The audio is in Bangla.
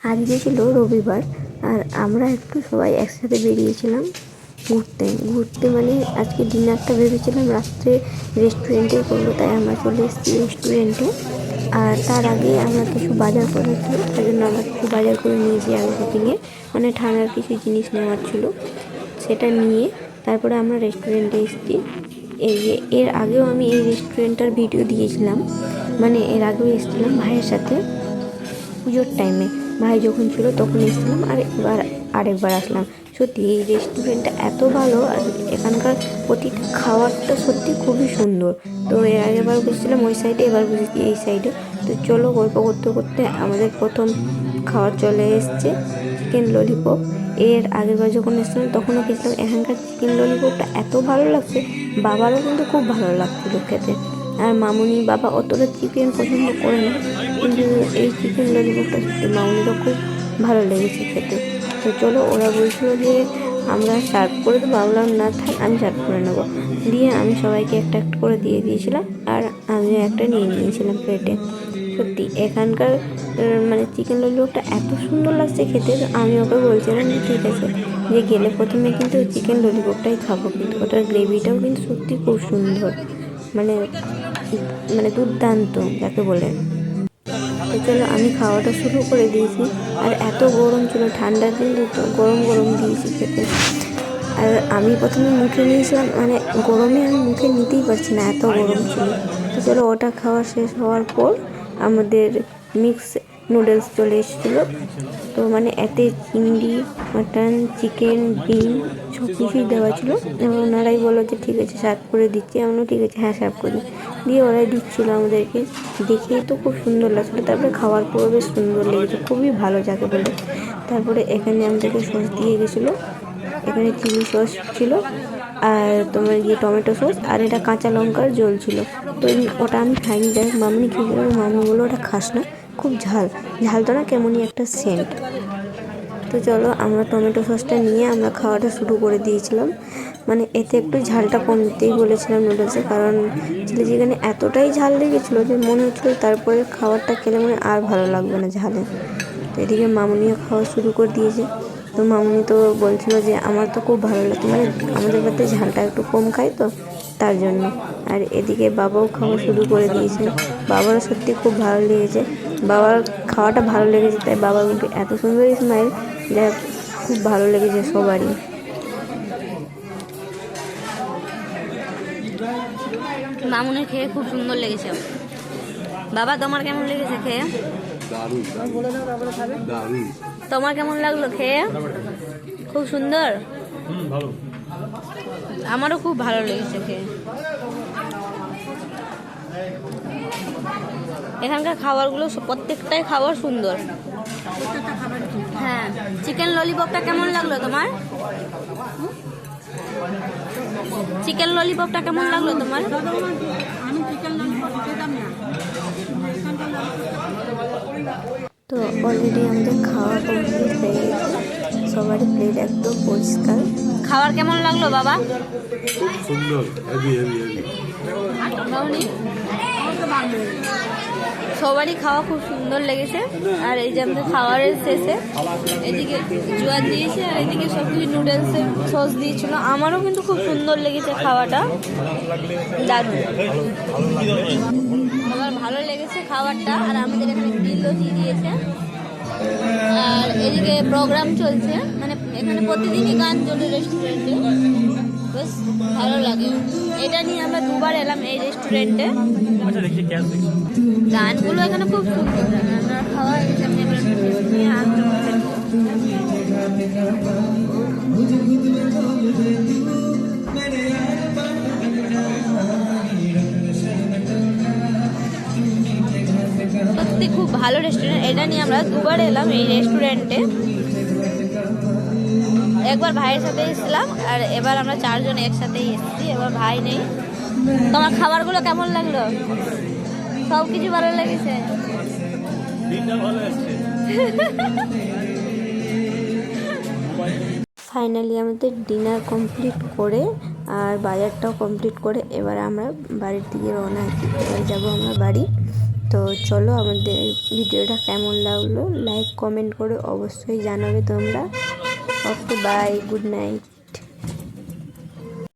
আজকে ছিল রবিবার, আর আমরা একটু সবাই একসাথে বেরিয়েছিলাম ঘুরতে মানে আজকে ডিনারটা ভেবেছিলাম রাত্রে রেস্টুরেন্টে করবো, তাই আমরা চলে এসেছি রেস্টুরেন্টে। আর তার আগে আমরা কিছু বাজার করার ছিল, তার জন্য আমরা কিছু বাজার করে নিয়েছি আগে শপিংয়ে, মানে ঠান্ডার কিছু জিনিস নেওয়ার ছিল, সেটা নিয়ে তারপরে আমরা রেস্টুরেন্টে এসেছি। এই যে এর আগেও আমি এই রেস্টুরেন্টটার ভিডিও দিয়েছিলাম, মানে এর আগেও এসেছিলাম ভাইয়ের সাথে পুজোর টাইমে। ভাই যখন ছিল তখন এসেছিলাম, আর এবার আরেকবার আসলাম। সত্যি এই রেস্টুরেন্টটা এত ভালো, আর এখানকার প্রতিটা খাবারটা সত্যি খুবই সুন্দর। তো এর আগেবার বসেছিলাম ওই সাইডে, এবার বসেছি এই সাইডে। তো চলো গল্প করতে করতে আমাদের প্রথম খাবার চলে এসছে চিকেন ললিপপ। এর আগেরবার যখন এসেছিলাম তখনও খেয়েছিলাম, এখানকার চিকেন ললিপপটা এত ভালো লাগছে, বাবারও কিন্তু খুব ভালো লাগছিলো খেতে। আর মামুনি বাবা অতটা চিকেন পছন্দ করে না, কিন্তু এই চিকেন ললিপপটা সত্যি মামুনিরও খুব ভালো লেগেছে খেতে। তো চলো, ওরা বলছিলো যে আমরা সার্ভ করে দেবো, ভাবলাম না থাক আমি সার্ভ করে নেবো। দিয়ে আমি সবাইকে একটা একটা করে দিয়ে দিয়েছিলাম, আর আমিও একটা নিয়ে নিয়েছিলাম প্লেটে। সত্যি এখানকার মানে চিকেন ললিপপটা এত সুন্দর লাগছে খেতে, আমি ওকে বলছিলাম যে ঠিক আছে, যে গেলে প্রথমে কিন্তু চিকেন ললিপপটাই খাবো, কিন্তু ওটার গ্রেভিটাও কিন্তু সত্যি খুব সুন্দর, মানে মানে দুর্দান্ত যাকে বলে। তো চলো, আমি খাওয়াটা শুরু করে দিয়েছি। আর এত গরম ছিল, ঠান্ডার দিন তো গরম গরম দিয়েছি খেতে। আর আমি প্রথমে মুখে নিয়েছিলাম, মানে গরমে আমি মুখে নিতেই পারছি না, এত গরম ছিল। তো চলো, ওটা খাওয়া শেষ হওয়ার পর আমাদের মিক্স নুডলস চলে এসেছিলো। তো মানে এতে চিংড়ি, মাটন, চিকেন, ডিম সব কিছুই দেওয়া ছিল। এবং ওনারাই বললো যে ঠিক আছে সার্ভ করে দিচ্ছি, আমরা ঠিক আছে হ্যাঁ সার্ভ করে দিয়ে ওরাই দিচ্ছিলো আমাদেরকে। দেখেই তো খুব সুন্দর লাগছিলো, তারপরে খাওয়ার পরও বেশ সুন্দর লেগেছে, খুবই ভালো যাকে বলে। তারপরে এখানে আমাদেরকে সস দিয়ে গেছিলো, এখানে চিলি সস ছিল, আর তোমার গিয়ে টমেটো সস, আর এটা কাঁচা লঙ্কার ঝোল ছিল। তো ওটা আমি খাইনি, যাই হোক মামনি খেয়েছিল, মামনি বললো ওটা খাস না, খুব ঝাল তো না, কেমনই একটা সেন্ট। তো চলো, আমরা টমেটো সসটা নিয়ে আমরা খাওয়াটা শুরু করে দিয়েছিলাম। মানে এতে একটু ঝালটা কম দিতেই বলেছিলাম নুডলসে, কারণ চিলি চিকেনে এতটাই ঝাল লেগেছিলো যে মনে হচ্ছিলো তারপরে খাবারটা খেলে মনে আর ভালো লাগবে না ঝালে। তো এদিকে মামনিও খাওয়া শুরু করে দিয়েছে। তো মামনি তো বলছিল যে আমার তো খুব ভালো লাগে, মানে আমাদের বাড়িতে ঝালটা একটু কম খাই তো তার জন্য। আর এদিকে বাবাও খাওয়া শুরু করে দিয়েছে, বাবারও সত্যি খুব ভালো লেগেছে, বাবার খাওয়াটা ভালো লেগেছে, তাই বাবার কিন্তু এত সুন্দর স্মাইল, যা খুব ভালো লেগেছে সবারই। মামুনের খেয়ে খুব সুন্দর লেগেছে। বাবা তোমার কেমন লেগেছে খেয়ে? তোমার কেমন লাগলো খেয়ে? খুব সুন্দর, আমারও খুব ভালো লেগেছে খেয়ে। এখানকার খাবারগুলো প্রত্যেকটাই খাবার সুন্দর। হ্যাঁ, চিকেন ললিপপটা কেমন লাগলো তোমার? চিকেন ললিপপটা কেমন লাগলো তোমার? তো অলরেডি আমাদের খাওয়া কমপ্লিট হয়ে গেছে, সবারই প্লেট একদম পরিষ্কার। খাবার কেমন লাগলো বাবা? সুন্দর, সবারই খাওয়া খুব সুন্দর লেগেছে। আর এই যে আমাদের খাবারের শেষে এদিকে জোয়ার দিয়েছে, আর এদিকে সব কিছু নুডলসের সস দিয়েছিল। আমারও কিন্তু খুব সুন্দর লেগেছে খাওয়াটা, দারুণ, আমার ভালো লেগেছে খাবারটা। আর আমাদের এখানে গ্রিলও দিয়ে দিয়েছে, আর এদিকে প্রোগ্রাম চলছে, মানে এখানে প্রতিদিনই গান চলে রেস্টুরেন্টে, বেশ ভালো লাগে। এটা নিয়ে আমরা দুবার এলাম এই রেস্টুরেন্টে। গানগুলো এখানে খুব সুন্দর, আমরা খাওয়া নিয়ে সত্যি খুব ভালো রেস্টুরেন্ট। এটা নিয়ে আমরা দুবার এলাম এই রেস্টুরেন্টে, একবার ভাইয়ের সাথে এসেছিলাম, আর এবার আমরা চারজন একসাথেই এসেছি, এবার ভাই নেই। তোমার খাবারগুলো কেমন লাগলো? সব কিছু ভালো লেগেছে? ফাইনালি আমাদের ডিনার কমপ্লিট করে আর বাজারটাও কমপ্লিট করে এবার আমরা বাড়ির দিকে রওনা আছি। এবার যাবো আমরা বাড়ি। তো চলো, আমাদের ভিডিওটা কেমন লাগলো লাইক কমেন্ট করে অবশ্যই জানাবে তোমরা। ওকে, বাই, গুড নাইট।